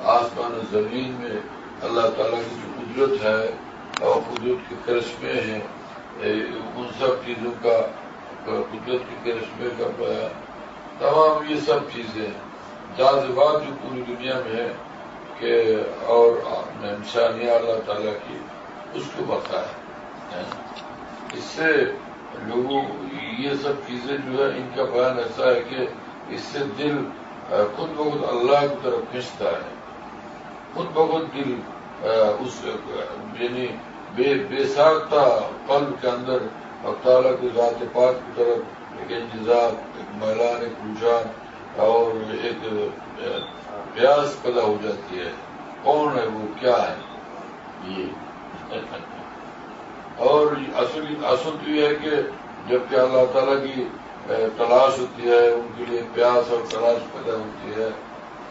آسمان و زمین میں اللہ تعالیٰ کی جو قدرت ہے اور قدرت کے کرشمے ہیں، ان سب چیزوں کا، قدرت کے کرشمے کا بیان، تمام یہ سب چیزیں جاذبات جو پوری دنیا میں ہے کہ اور نشانیاں اللہ تعالیٰ کی، اس کو بتایا۔ اس سے لوگوں یہ سب چیزیں جو ہے ان کا بیان ایسا ہے کہ اس سے دل خود بخود اللہ کی طرف کھنچتا ہے، خود بخود دل اس یعنی بے ساختہ قلب کے اندر اللہ تعالیٰ کی ذات پاک کی طرف ایک انجذاب، ایک میلان، ایک رجحان اور ایک پیاس پیدا ہو جاتی ہے۔ کون ہے وہ، کیا ہے یہ؟ اور اصل تو یہ ہے کہ جب کہ اللہ تعالیٰ کی تلاش ہوتی ہے، ان کے لیے پیاس اور تلاش پیدا ہوتی ہے،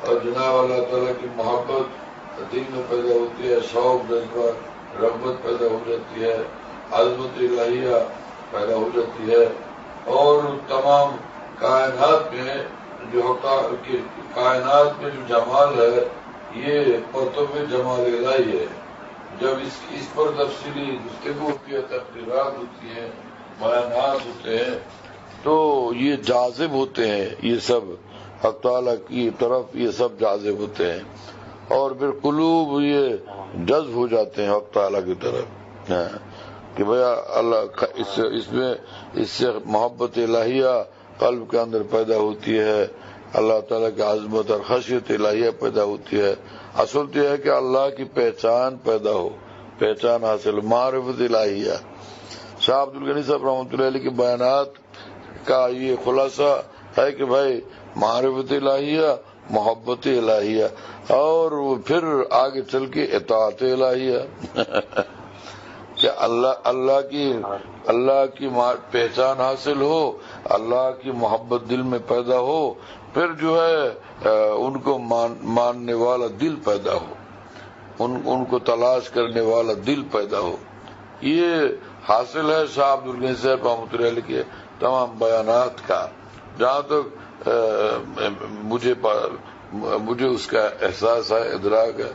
اور جناب اللہ تعالیٰ کی محبت دل میں پیدا ہوتی ہے، شوق، جذبہ، رغبت پیدا ہو جاتی ہے، عظمت الہیہ پیدا ہو جاتی ہے، اور تمام کائنات میں جو کائنات میں جو جمال ہے یہ پرتو جمال الہی ہے۔ جب اس پر تفصیلی گفتگو ہوتی ہے، تقریرات ہوتی ہیں، بیانات ہوتے ہیں، تو یہ جاذب ہوتے ہیں، یہ سب حق تعالیٰ کی طرف یہ سب جاذب ہوتے ہیں، اور بالقلوب یہ جذب ہو جاتے ہیں حق تعالیٰ کی طرف کہ بھیا اللہ اس سے محبت الہیہ قلب کے اندر پیدا ہوتی ہے، اللہ تعالیٰ کی عظمت اور خشیت الہیہ پیدا ہوتی ہے۔ اصل تو یہ ہے کہ اللہ کی پہچان پیدا ہو، پہچان حاصل، معرفت الہیہ۔ شاہ عبد الغنی صاحب رحمۃ اللہ علیہ کے بیانات کا یہ خلاصہ ہے کہ بھائی معرفت الہیہ، محبت الہیہ، اور پھر آگے چل کے اطاعت الہیہ کہ اللہ کی پہچان حاصل ہو، اللہ کی محبت دل میں پیدا ہو، پھر جو ہے ان کو ماننے والا دل پیدا ہو، ان کو تلاش کرنے والا دل پیدا ہو۔ یہ حاصل ہے شاہ عبد الغنی صاحب رحمۃ اللہ علیہ کے تمام بیانات کا۔ جہاں تک مجھے اس کا احساس ہے، ادراک ہے،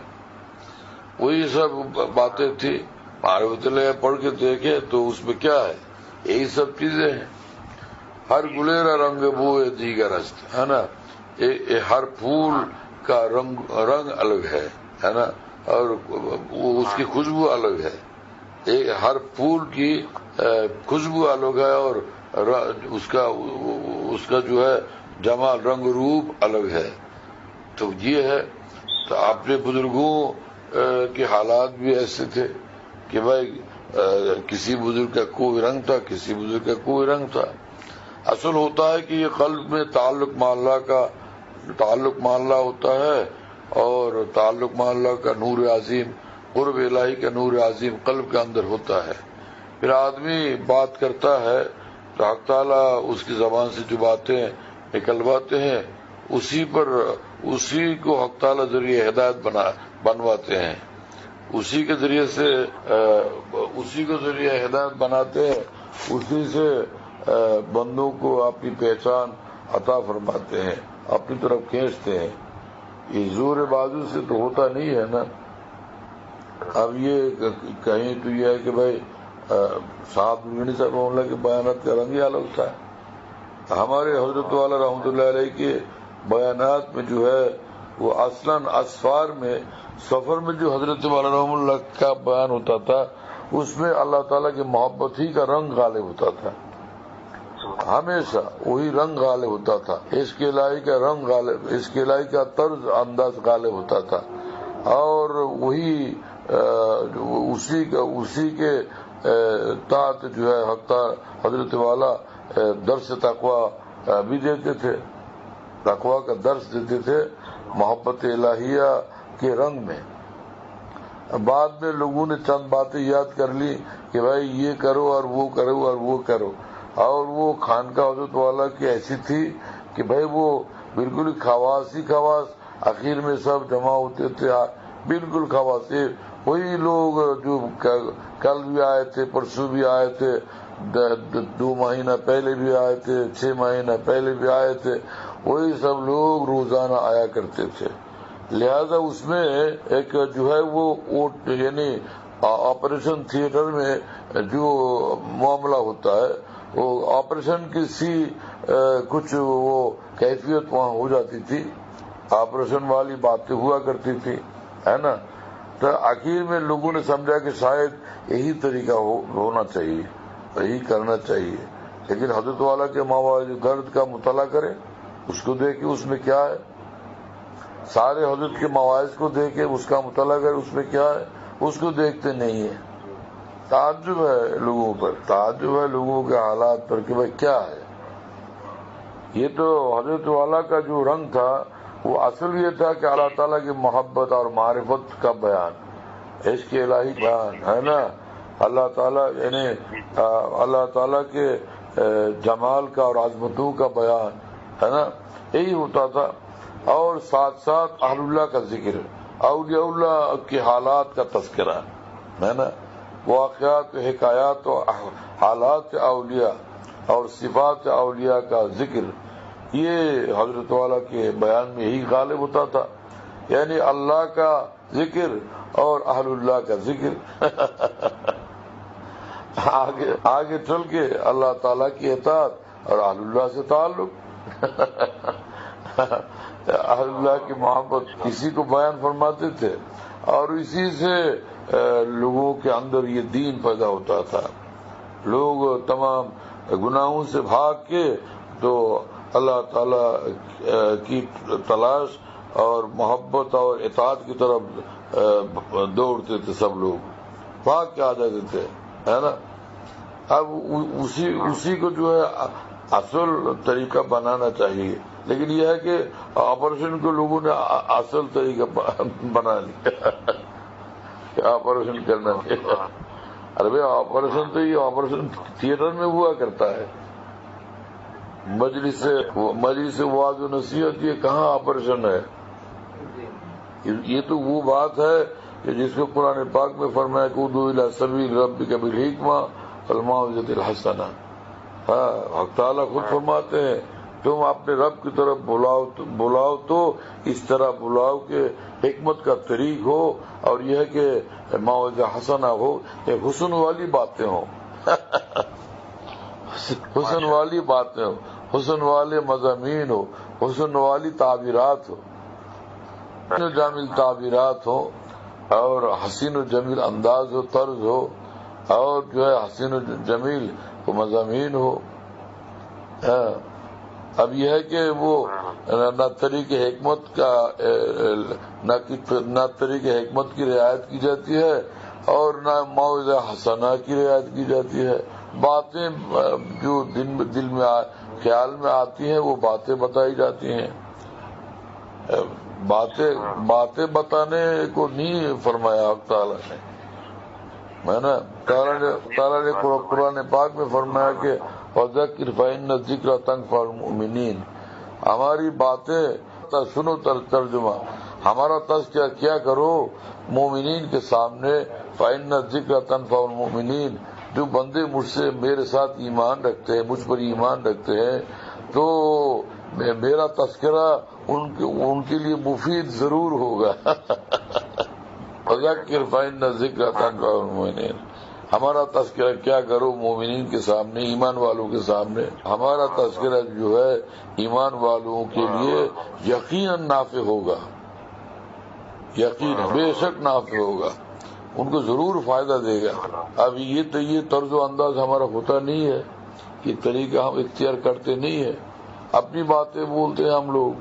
وہی سب باتیں تھی۔ معرفت اللہ پڑھ کے دیکھے تو اس میں کیا ہے، یہی سب چیزیں ہیں۔ ہر گلیرا رنگ بوئے دیگر است، ہے نا، ہر پھول کا رنگ الگ ہے نا، اور اس کی خوشبو الگ ہے، ہر پھول کی خوشبو الگ ہے، اور اس کا جو ہے جمال، رنگ روپ الگ ہے۔ تو یہ ہے، تو اپنے بزرگوں کے حالات بھی ایسے تھے کہ بھائی کسی بزرگ کا کوئی رنگ تھا، کسی بزرگ کا کوئی رنگ تھا۔ اصل ہوتا ہے کہ یہ قلب میں تعلق مع اللہ ہوتا ہے، اور تعلق مع اللہ کا نور عظیم، قرب الہی کا نور عظیم قلب کے اندر ہوتا ہے۔ پھر آدمی بات کرتا ہے تو حق تعالیٰ اس کی زبان سے جو باتیں نکلواتے ہیں، اسی کو حق تعالیٰ ذریعہ ہدایت بنواتے ہیں، اسی کے ذریعے سے اسی کو ذریعہ ہدایت بناتے ہیں، اسی سے بندوں کو اپنی پہچان عطا فرماتے ہیں، اپنی طرف کھینچتے ہیں۔ یہ زور بازو سے تو ہوتا نہیں ہے نا۔ اب یہ کہیں تو یہ ہے کہ بھائی صاحب غنی صاحب رحمۃ اللہ کے بیانات کا رنگ ہی الگ تھا۔ ہمارے حضرت والا رحمۃ اللہ علیہ کے بیانات میں جو ہے وہ اصلاً اسفار میں، سفر میں جو حضرت والا رحمۃ اللہ کا بیان ہوتا تھا، اس میں اللہ تعالیٰ کی محبت ہی کا رنگ غالب ہوتا تھا، ہمیشہ وہی رنگ غالب ہوتا تھا، عشق الہی کا رنگ غالب، عشق الہی کا طرز انداز غالب ہوتا تھا، اور وہی اسی کے تحت جو ہے حضرت والا درس تقویٰ بھی دیتے تھے، تقویٰ کا درس دیتے تھے محبت الہیہ کے رنگ میں۔ بعد میں لوگوں نے چند باتیں یاد کر لی کہ بھائی یہ کرو اور وہ کرو اور وہ کرو، اور وہ خانقاہ حضرت والا کی ایسی تھی کہ بھائی وہ بالکل خواص ہی خواص، آخر میں سب جمع ہوتے تھے، بالکل خواص، وہی لوگ جو کل بھی آئے تھے، پرسوں بھی آئے تھے، 2 مہینہ پہلے بھی آئے تھے، 6 مہینہ پہلے بھی آئے تھے، وہی سب لوگ روزانہ آیا کرتے تھے۔ لہذا اس میں ایک جو ہے وہ یعنی آپریشن تھیٹر میں جو معاملہ ہوتا ہے وہ آپریشن کی سی کچھ وہ کیفیت وہاں ہو جاتی تھی، آپریشن والی باتیں ہوا کرتی تھی، ہے نا. تو آخر میں لوگوں نے سمجھا کہ شاید یہی طریقہ ہونا چاہیے، یہی کرنا چاہیے. لیکن حضرت والا کے مواعظ درد کا مطالعہ کریں، اس کو دیکھیں اس میں کیا ہے، سارے حضرت کے مواعظ کو دیکھیں اس کا مطالعہ کریں اس میں کیا ہے، اس کو دیکھتے نہیں ہیں. تعجب ہے لوگوں پر، تعجب ہے لوگوں کے حالات پر کہ بھائی کیا ہے. یہ تو حضرت والا کا جو رنگ تھا وہ اصل یہ تھا کہ اللہ تعالیٰ کی محبت اور معرفت کا بیان، عشق الہی بیان ہے نا، اللہ تعالیٰ یعنی اللہ تعالیٰ کے جمال کا اور عظمتوں کا بیان ہے نا، یہی ہوتا تھا. اور ساتھ ساتھ اہل اللہ کا ذکر، اولیاء اللہ کے حالات کا تذکرہ ہے نا، واقعات حکایات و حالات اولیاء اور صفات اولیاء کا ذکر، یہ حضرت والا کے بیان میں یہی غالب ہوتا تھا. یعنی اللہ کا ذکر اور اہل اللہ کا ذکر آگے چل کے اللہ تعالیٰ کی اطاعت اور اہل اللہ سے تعلق اہل اللہ کی محبت اسی کو بیان فرماتے تھے، اور اسی سے لوگوں کے اندر یہ دین پیدا ہوتا تھا. لوگ تمام گناہوں سے بھاگ کے تو اللہ تعالی کی تلاش اور محبت اور اطاعت کی طرف دوڑتے تھے، سب لوگ بھاگ کے آ جاتے تھے، ہے نا. اب اسی کو جو ہے اصل طریقہ بنانا چاہیے، لیکن یہ ہے کہ آپریشن کو لوگوں نے اصل طریقہ بنا لیا کہ آپریشن کرنا چاہیے. ارے بھائی آپریشن تو یہ آپریشن تھیٹر میں ہوا کرتا ہے، مجلس واعظ و نصیحت، یہ کہاں آپریشن ہے؟ یہ تو وہ بات ہے کہ جس کو قرآن پاک میں فرمایا کہ ادعو الی سبیل ربک بالحکمہ والموعظۃ الحسنہ. حق تعالیٰ خود فرماتے ہیں تم اپنے رب کی طرف بلاؤ تو اس طرح بلاؤ کہ حکمت کا طریق ہو، اور یہ ہے کہ موعظہ حسنہ ہو، یہ حسن والی باتیں ہوں حسن والی باتیں ہو، حسن والے مضامین ہو، حسن والی تعبیرات ہو، جمیل تعبیرات ہو، اور حسین و جمیل انداز ہو، طرز ہو، اور جو ہے حسین و جمیل کو مضامین ہو. اب یہ ہے کہ وہ نہ طریق حکمت کا نہ طریق حکمت کی رعایت کی جاتی ہے اور نہ موعظہ حسنہ کی رعایت کی جاتی ہے. باتیں جو دل میں خیال میں آتی ہیں وہ باتیں بتائی جاتی ہیں. باتیں بتانے کو نہیں فرمایا تعالیٰ نے، ہے نا. تعالیٰ نے قرآن پاک میں فرمایا کہ وَذَكِّرْ فَإِنَّ الذِّكْرَ تَنفَعُ الْمُؤْمِنِينَ. ہماری باتیں سنو، ترجمہ ہمارا تذکرہ کیا کرو مومنین کے سامنے. فَإِنَّ الذِّكْرَ تَنفَعُ الْمُؤْمِنِينَ. جو بندے مجھ سے میرے ساتھ ایمان رکھتے ہیں، مجھ پر ایمان رکھتے ہیں، تو میرا تذکرہ ان کے لیے مفید ضرور ہوگا. وَذَكِّرْ فَإِنَّ الذِّكْرَ تَنفَعُ الْمُؤْمِنِينَ. ہمارا تذکرہ کیا کرو مومنین کے سامنے، ایمان والوں کے سامنے. ہمارا تذکرہ جو ہے ایمان والوں کے لیے یقیناً نافع ہوگا، یقیناً بے شک نافع ہوگا، ان کو ضرور فائدہ دے گا. اب یہ طرز و انداز ہمارا ہوتا نہیں ہے، یہ طریقہ ہم اختیار کرتے نہیں ہیں، اپنی باتیں بولتے ہیں ہم لوگ.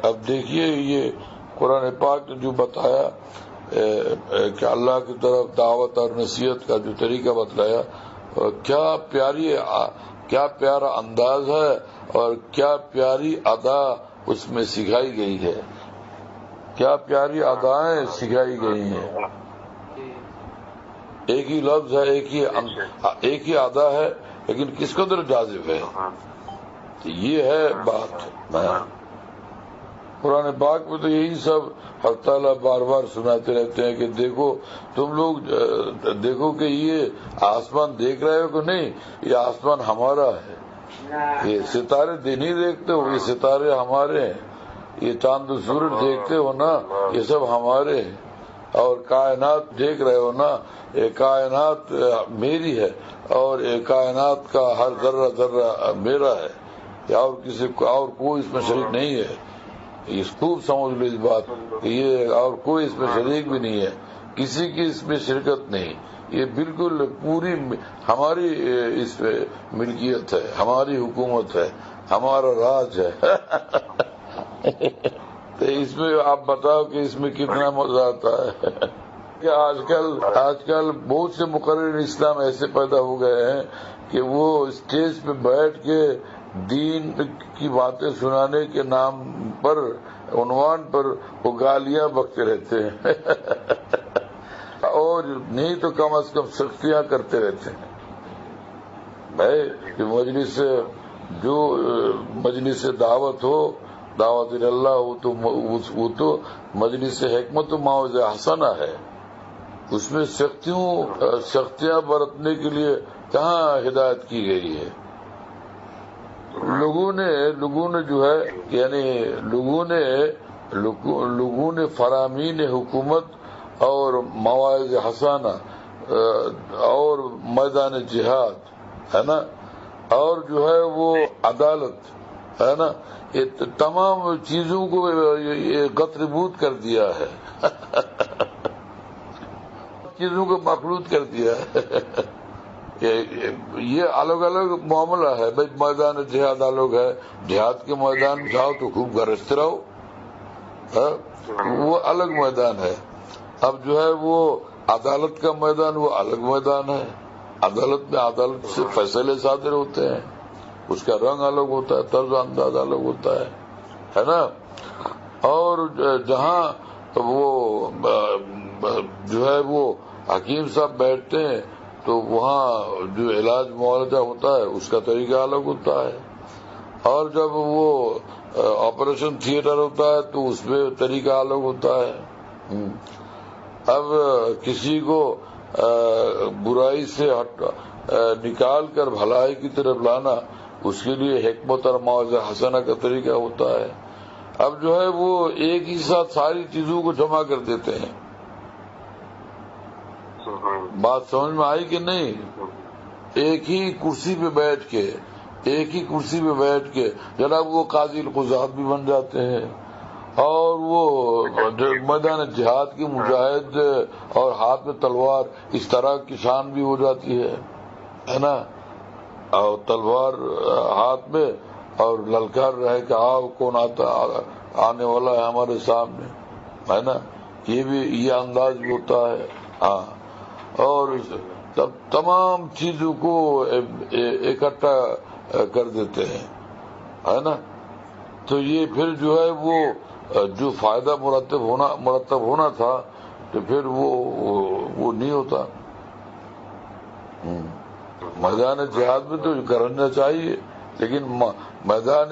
اب دیکھیے یہ قرآن پاک نے جو بتایا کہ اللہ کی طرف دعوت اور نصیحت کا جو طریقہ بتلایا، کیا پیارا انداز ہے اور کیا پیاری ادا اس میں سکھائی گئی ہے، کیا پیاری ادائیں سکھائی گئی ہیں. ایک ہی لفظ ہے، ایک ہی ادا ہے، لیکن کس قدر جاذب ہے. یہ ہے بات. قرآن پاک میں تو یہی سب حق تعالیٰ بار بار سناتے رہتے ہیں کہ دیکھو تم لوگ دیکھو کہ یہ آسمان دیکھ رہے ہو کہ نہیں، یہ آسمان ہمارا ہے. یہ ستارے نہیں دیکھتے ہو، یہ ستارے ہمارے ہیں. یہ چاند و سورج دیکھتے ہو نا، یہ سب ہمارے ہیں، اور کائنات دیکھ رہے ہو نا، یہ کائنات میری ہے، اور یہ کائنات کا ہر ذرہ ذرہ میرا ہے، اور کسی اور کوئی اس میں شریک نہیں ہے۔ اس خوب سمجھ لو اس بات کہ یہ اور کوئی اس میں شریک بھی نہیں ہے، کسی کی اس میں شرکت نہیں، یہ بالکل پوری ہماری اس پہ ملکیت ہے، ہماری حکومت ہے، ہمارا راج ہے۔ تو اس میں آپ بتاؤ کہ اس میں کتنا مزہ آتا ہے۔ کہ آج کل بہت سے مقرر اسلام ایسے پیدا ہو گئے ہیں کہ وہ اسٹیج پہ بیٹھ کے دین کی باتیں سنانے کے نام پر، عنوان پر وہ گالیاں بکتے رہتے ہیں، اور نہیں تو کم از کم سختیاں کرتے رہتے ہیں۔ بھائی کہ مجلس دعوت ہو، دعوت اللہ ہو، تو وہ تو مجلس حکمت و موعظہ حسنہ ہے، اس میں سختیاں برتنے کے لیے کہاں ہدایت کی گئی ہے؟ لوگوں نے جو ہے، یعنی لوگوں نے فرامین حکومت اور مواعظ حسانہ اور میدان جہاد ہے نا، اور جو ہے وہ عدالت ہے نا، یہ تمام چیزوں کو غتربوت کر دیا ہے، چیزوں کو مخلوط کر دیا ہے۔ یہ الگ الگ معاملہ ہے بھائی، میدان جہاد الگ ہے، جہاد کے میدان میں جاؤ تو خوب گرجتے رہو، وہ الگ میدان ہے۔ اب جو ہے وہ عدالت کا میدان، وہ الگ میدان ہے، عدالت میں عدالت سے فیصلے صادر ہوتے ہیں، اس کا رنگ الگ ہوتا ہے، طرز و انداز الگ ہوتا ہے نا۔ اور جہاں وہ جو ہے وہ حکیم صاحب بیٹھتے ہیں تو وہاں جو علاج معالجہ ہوتا ہے اس کا طریقہ الگ ہوتا ہے، اور جب وہ آپریشن تھیٹر ہوتا ہے تو اس میں طریقہ الگ ہوتا ہے۔ اب کسی کو برائی سے نکال کر بھلائی کی طرف لانا، اس کے لیے حکمت اور موعظہ حسنہ کا طریقہ ہوتا ہے۔ اب جو ہے وہ ایک ہی ساتھ ساری چیزوں کو جمع کر دیتے ہیں۔ بات سمجھ میں آئی کہ نہیں؟ ایک ہی کرسی پہ بیٹھ کے جناب وہ قاضی القضات بھی بن جاتے ہیں، اور وہ میدان جہاد کی مجاہد اور ہاتھ میں تلوار اس طرح کی شان بھی ہو جاتی ہے نا، اور تلوار ہاتھ میں اور للکار رہے کہ آؤ کون آنے والا ہے ہمارے سامنے، ہے نا، یہ انداز بھی ہوتا ہے۔ ہاں، اور تب تمام چیزوں کو اکٹھا کر دیتے ہیں، ہے نا۔ تو یہ پھر جو ہے وہ جو فائدہ مرتب ہونا تھا تو پھر وہ نہیں ہوتا۔ میدان جہاد میں تو گرجنا چاہیے، لیکن میدان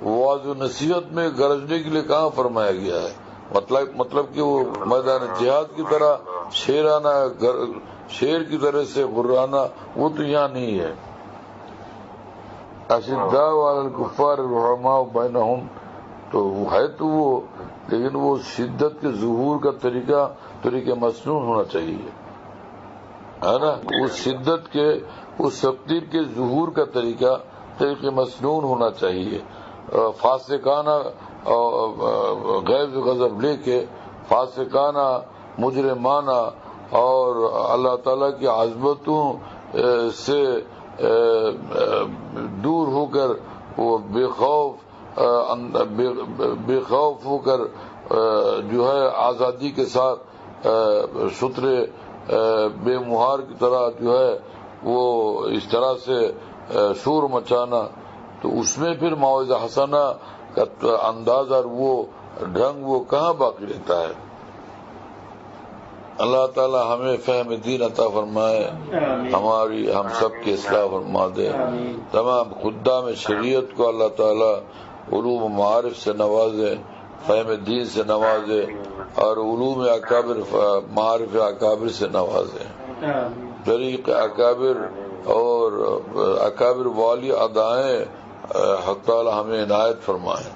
وعظ و نصیحت میں گرجنے کے لیے کہاں فرمایا گیا ہے؟ مطلب کہ وہ میدان جہاد کی طرح شیر کی طرح سے غرانا، وہ تو یہاں نہیں ہے۔ اشداء علی الکفار رحماء بینہم، تو ہے تو وہ، لیکن وہ شدت کے ظہور کا طریقہ مسنون ہونا چاہیے، ہے نا۔ اس شدت کے، اس سختی کے ظہور کا طریقہ مسنون ہونا چاہیے۔ فاسقانہ غیظ و غضب لے کے، فاسقانہ مجرمانہ اور اللہ تعالیٰ کی عظمتوں سے دور ہو کر وہ بے خوف ہو کر جو ہے آزادی کے ساتھ سترے بے مہار کی طرح جو ہے وہ اس طرح سے شور مچانا، تو اس میں پھر موعظہ حسنہ کا انداز اور وہ ڈھنگ وہ کہاں باقی رہتا ہے؟ اللہ تعالی ہمیں فہم دین عطا فرمائے، ہم سب کی اصلاح فرما دے، تمام خدام شریعت کو اللہ تعالی علوم و معارف سے نوازے، فہم دین سے نوازے، اور علوم اکابر معارف اکابر سے نوازے، طریق اکابر اور اکابر والی ادائیں حق تعالی ہمیں عنایت فرمائے۔